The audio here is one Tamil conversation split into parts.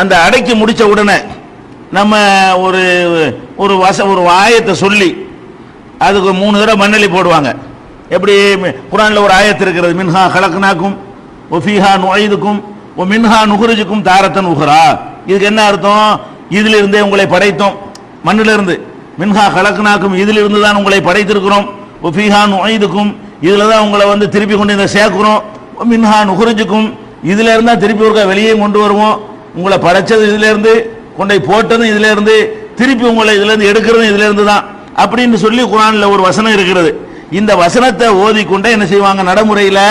அந்த அடக்கி முடிச்ச உடனே நம்ம ஒரு ஒரு ஒரு ஆயத்தை சொல்லி அதுக்கு 3 தடவை மண்ணெளி போடுவாங்க. எப்படி குர்ஆன்ல ஒரு ஆயத்து இருக்கிறது, மின்ஹா கலக்னாக்கும் வஃபீஹா நுஈதுக்கும் வமின்ஹா நுக்ரிஜுக்கும் தாரத்தன் உஹ்ரா. இதுக்கு என்ன அர்த்தம்? இதிலிருந்தே உங்களை படைத்தோம், மண்ணிலிருந்து. மின்ஹா கலக்னாக்கும், இதிலிருந்து தான் உங்களை படைத்திருக்கிறோம். வஃபீஹா நுஈதுக்கும், இதுல தான் உங்களை திருப்பி கொண்டு இந்த சேர்க்கிறோம். மின்ஹா நுக்ரிஜுக்கும், இதுல இருந்தா திருப்பி ஒருக்கா வெளியே கொண்டு வருவோம். உங்களை படைச்சது இதுல இருந்து, கொண்டை போட்டதும் இதுல இருந்து, திருப்பி உங்களை இதுல இருந்து எடுக்கிறதும் இதுல இருந்து தான் அப்படின்னு சொல்லி குர்ஆன்ல ஒரு வசனம் இருக்கிறது. இந்த வசனத்தை ஓதிக்கொண்டே என்ன செய்வாங்க, நடைமுறையில்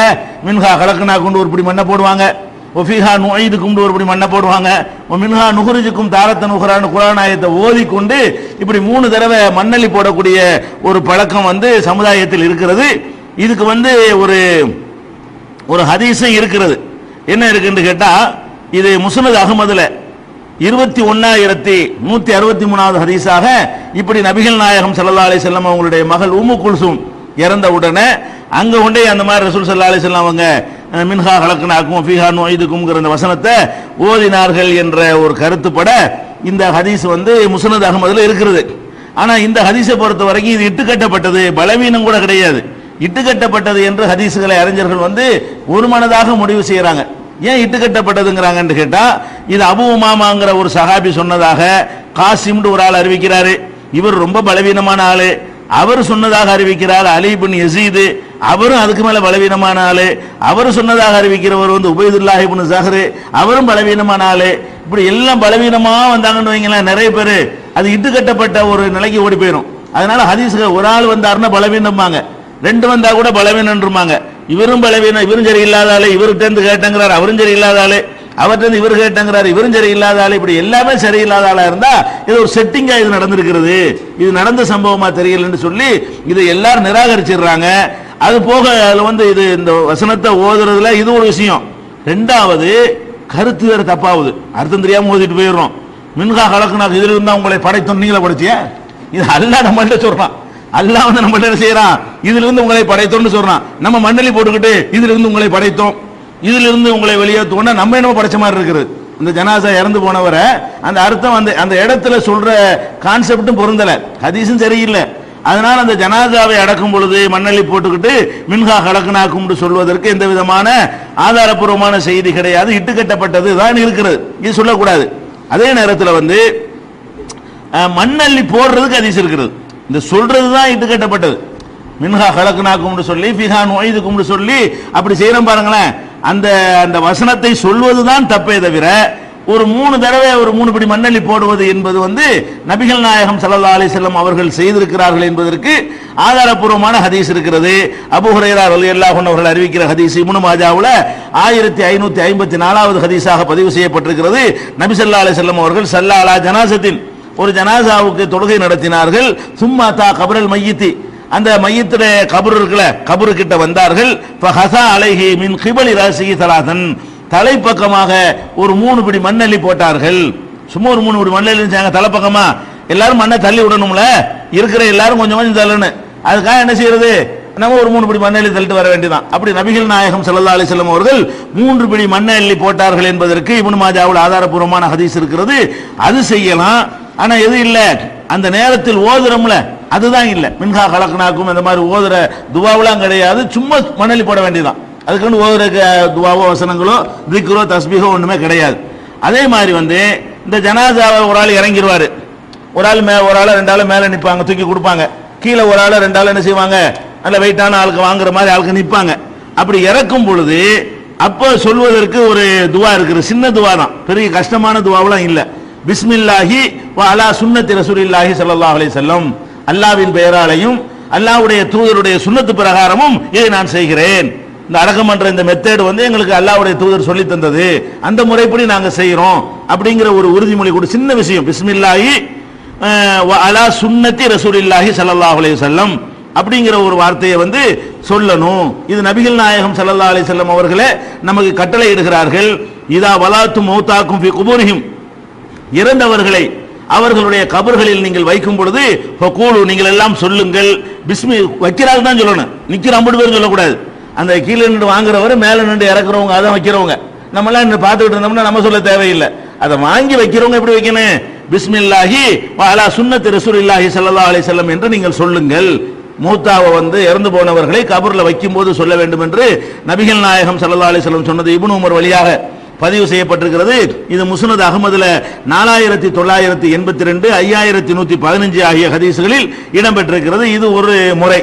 மின்ஹா கலக்னாக்கும் ஒரு பிடி மண்ணை போடுவாங்க, வஃபீஹா நுஈதுக்கும் ஒரு பிடி மண்ணை போடுவாங்க, மின்ஹா நுக்ரிஜுக்கும் தாரத்தன் உஹ்ரான்னு குர்ஆன் ஆயத்தை ஓதிக்கொண்டு இப்படி 3 தடவை மண்ணள்ளி போடக்கூடிய ஒரு பழக்கம் சமுதாயத்தில் இருக்கிறது. இதுக்கு ஒரு ஒரு ஹதீஸும் இருக்கிறது. என்ன இருக்குன்னு கேட்டா, இது முஸ்னத் அஹ்மதுல 21163வது ஹதீஸாக இப்படி நபிகள் நாயகம் ஸல்லல்லாஹு அலைஹி வஸல்லம் அவங்களுடைய மகள் உம்மு குல்சூம் இறந்த உடனே அங்க கொண்டே அந்த மாதிரி ரசூல் ஸல்லல்லாஹு அலைஹி வஸல்லம் அவங்க மின்ஹா கலக்னாக்கும் ஃபீஹா நுஈதுக்கும்ங்கற அந்த வசனத்தை ஓதினார்கள் என்ற ஒரு கருத்துப்பட இந்த ஹதீஸ் முஸ்னத் அஹ்மதுல இருக்கிறது. ஆனா இந்த ஹதீஸை பொறுத்த வரைக்கும் இது இட்டுக்கட்டப்பட்டது, பலவீனம் கூட கிடையாது. இட்டுக்கட்டப்பட்டது என்று ஹதீஸ்களை அறிஞர்கள் ஒரு மனதாக முடிவு செய்யறாங்க. ஏன் இட்டுக்கட்டப்பட்டதுங்கிறாங்கன்னு கேட்டா, இது அபூ உமாமாங்கிற ஒரு சஹாபி சொன்னதாக காசிம்னு ஒரு ஆள் அறிவிக்கிறாரு. இவர் ரொம்ப பலவீனமான ஆளு. அவர் சொன்னதாக அறிவிக்கிறார் அலி இப்னு யஸீத், அவரும் அதுக்கு மேல பலவீனமான ஆளு. அவர் சொன்னதாக அறிவிக்கிறவர் உபைதுல்லாஹ் இப்னு ஸஹர், அவரும் பலவீனமான ஆளு. இப்படி எல்லாம் பலவீனமா வந்தாங்கன்னு வைங்களேன், நிறைய பேர் அது இட்டுக்கட்டப்பட்ட ஒரு நிலைக்கு ஓடி போயிடும். அதனால ஹதீஸ்கள் ஒரு ஆள் வந்தாருன்னா பலவீனம்பாங்க, 2 வந்தா கூட பலவீனம்ன்றுமாங்க. இவரும் பலவீனம், இவரும் சரி இல்லாத ஆளு, இவர்கிட்ட இருந்து கேட்டங்கிறார், அவரும் சரி இல்லாத ஆளு, அவர்கிட்ட இவர் கேட்டங்கிறார், இவரும் சரி இல்லாத ஆளு. இப்படி எல்லாமே சரியில்லாத ஆளா இருந்தா இது ஒரு செட்டிங்கா இது நடந்திருக்கிறது, இது நடந்த சம்பவமா தெரியலன்னு சொல்லி இதை எல்லாரும் நிராகரிச்சிடுறாங்க. அது போக அதுல இது இந்த வசனத்தை ஓதுறதுல இது ஒரு விஷயம். 2வது கருத்து வேற தப்பாவுது, அர்த்தம் தெரியாம ஓதிட்டு போயிடுறோம். மின்ஹா கலக்னாக்கும், இதுல இருந்தா உங்களை படைத்தோம், நீங்களே படைச்சிய, இது அல்லாஹ் நம்மள்ட்ட சொல்றான். அல்லாஹ் நம்மள்ட்ட என்ன செய்யறான், இதுல இருந்து உங்களை படைத்தோம்னு சொல்றான். நம்ம மண்ணலி போட்டுக்கிட்டு இதுல இருந்து உங்களை படைத்தோம், இதுல இருந்து உங்களை வெளியேற்றோம்னா நம்ம என்னமோ படைச்ச மாதிரி இருக்குது. இந்த ஜனாசா இறந்து போனவரை அந்த அர்த்தம் அந்த இடத்துல சொல்ற கான்செப்டும் பொருந்தல, ஹதீஸும் சரியில்லை. அதனால அந்த ஜனாசாவை அடக்கும் பொழுது மண்ணலி போட்டுக்கிட்டு மின்ஹா கலக்னாக்கும் சொல்வதற்கு எந்த விதமான ஆதாரப்பூர்வமான செய்தி கிடையாது, இட்டுக்கட்டப்பட்டது தான் இருக்கிறது, இது சொல்லக்கூடாது. அதே நேரத்தில் மண்ணள்ளி போடுறதுக்கு ஹதீஸ் இருக்கிறது, இந்த சொல்றது தான் இட்டுக்கட்டப்பட்டது. மின்ஹா கலக்னாக்கும் சொல்லி ஃபீஹா நுஈதுக்கும் சொல்லி அப்படி செய்யறோம் பாருங்களேன். அந்த அந்த வசனத்தை சொல்வதுதான் தப்பே தவிர ஒரு 3 தடவை ஒரு 3 படி மண்ணள்ளி போடுவது என்பது நபிகள் நாயகம் ஸல்லல்லாஹு அலைஹி வஸல்லம் அவர்கள் செய்திருக்கிறார்கள் என்பதற்கு ஆதாரப்பூர்வமான ஹதீஸ் இருக்கிறது. அபூ ஹுரைரா ரலியல்லாஹு அன்ஹு அவர்கள் அறிவிக்கிற ஹதீஸ் இப்னு மாஜாவுல 1554வது ஹதீஸாக பதிவு செய்யப்பட்டிருக்கிறது. நபி ஸல்லல்லாஹு அலைஹி வஸல்லம் அவர்கள் ஸல்லா அலா ஜனாஸத்தின், ஒரு ஜனாசாவுக்கு தொழுகை நடத்தினார்கள். சும்மா தா கபரல் மையித்தி, அந்த மையத்துடைய கபர் இருக்குல்ல, கபரு கிட்ட வந்தார்கள். ஃபஹஸா அலைஹி மின் கிபலி ராஸிஹி ஸலாதன், தலைப்பக்கமாக ஒரு 3 படி மண்ணள்ளி போட்டார்கள். சும்மா ஒரு 3 படி மண்ணள்ளி செஞ்சாங்க தலைப்பக்கமா. எல்லாரும் மண்ணை தள்ளி விடணும்ல, இருக்கிற எல்லாரும் கொஞ்சம் கொஞ்சம் தள்ளணும். அதுக்காக என்ன செய்யறது, நம்ம ஒரு 3 படி மண்ணள்ளி தள்ளிட்டு வர வேண்டியதான். அப்படி நபிகள் நாயகம் ஸல்லல்லாஹு அலைஹி வஸல்லம் அவர்கள் 3 படி மண்ணள்ளி போட்டார்கள் என்பதற்கு இப்னு மாஜாவுல் ஆதாரப்பூர்வமான ஹதீஸ் இருக்கிறது. அது செய்யலாம். ஆனா எது இல்ல, அந்த நேரத்தில் ஓதுறோம்ல அதுதான் இல்ல. மின்ஹா கலக்னாக்கும் அந்த மாதிரி ஓதுற துவாவெல்லாம் கிடையாது, சும்மா மணலி போட வேண்டியதான். அதுக்குன்னு ஓதுற துவாவோ வசனங்களோ திக்ரோ தஸ்பீஹோ ஒண்ணுமே கிடையாது. அதே மாதிரி இந்த ஜனாசாவை ஒரு ஆள் இறங்கிடுவாரு, ஒரு ஆள் ஒரு ஆள் 2 ஆள் மேல நிற்பாங்க, தூக்கி கொடுப்பாங்க. கீழே ஒரு ஆள் 2 ஆள் என்ன செய்வாங்க, நல்ல வெயிட்டான ஆளுக்கு வாங்குற மாதிரி ஆளுக்கு நிற்பாங்க. அப்படி இறக்கும் பொழுது அப்போ சொல்வதற்கு ஒரு துவா இருக்குது, சின்ன துவா தான், பெரிய கஷ்டமான துவாவெல்லாம் இல்ல. பிஸ்மில்லாஹி வ அலா சுன்னத்தி ரசூலில்லாஹி ஸல்லல்லாஹு அலைஹி வஸல்லம், அல்லாஹ்வின் பெயராலையும் அல்லாஹ்வுடைய தூதருடைய சுன்னத்து பிரகாரமும் இதை நான் செய்கிறேன். இந்த அடக்கம் பண்ற இந்த மெத்தட் எங்களுக்கு அல்லாஹ்வுடைய தூதர் சொல்லி தந்தது, அந்த முறைப்படி நாங்க செய்யறோம் அப்படிங்கிற ஒரு உறுதிமொழி கூட, சின்ன விஷயம். பிஸ்மில்லாஹி வ அலா சுன்னத்தி ரசூலில்லாஹி ஸல்லல்லாஹு அலைஹி வஸல்லம் அப்படிங்கிற ஒரு வார்த்தையை சொல்லணும். இது நபிகள் நாயகம் ஸல்லல்லாஹு அலைஹி வஸல்லம் அவர்களே நமக்கு கட்டளை இடுகிறார்கள். இதா வலாத்து மௌதாக்கும் ஃபி குபூரிஹிம், இறந்தவர்களை அவர்களுடைய கபர்களில் நீங்கள் வைக்கும் பொழுது ஃபகூலு, நீங்கள் எல்லாம் சொல்லுங்கள். பிஸ்மி வைக்கிறாங்க தான் சொல்லணும், நிக்கிற 50 பேர் சொல்லக்கூடாது. அந்த கீழே நின்று வாங்குறவர் மேல நின்று இறக்குறவங்க அதான் வைக்கிறவங்க. நம்ம எல்லாம் பார்த்துக்கிட்டு இருந்தோம்னா நம்ம சொல்ல தேவையில்லை. அதை வாங்கி வைக்கிறவங்க எப்படி வைக்கணும்? பிஸ்மில்லாஹி வ அலா சுன்னத்தி ரசூலில்லாஹி ஸல்லல்லாஹு அலைஹி வஸல்லம் என்று நீங்கள் சொல்லுங்கள். மூத்தாவை இறந்து போனவர்களை கபர்ல வைக்கும் போது சொல்ல வேண்டும் என்று நபிகள் நாயகம் ஸல்லல்லாஹு அலைஹி வஸல்லம் சொன்னது இப்னு உமர் வழியாக பதிவு செய்யப்பட்டிருக்கிறது. இது முஸ்னத் அஹ்மதுல 4982, 5115 ஆகிய ஹதீஸ்களில் இடம்பெற்றிருக்கிறது. இது ஒரு முறை.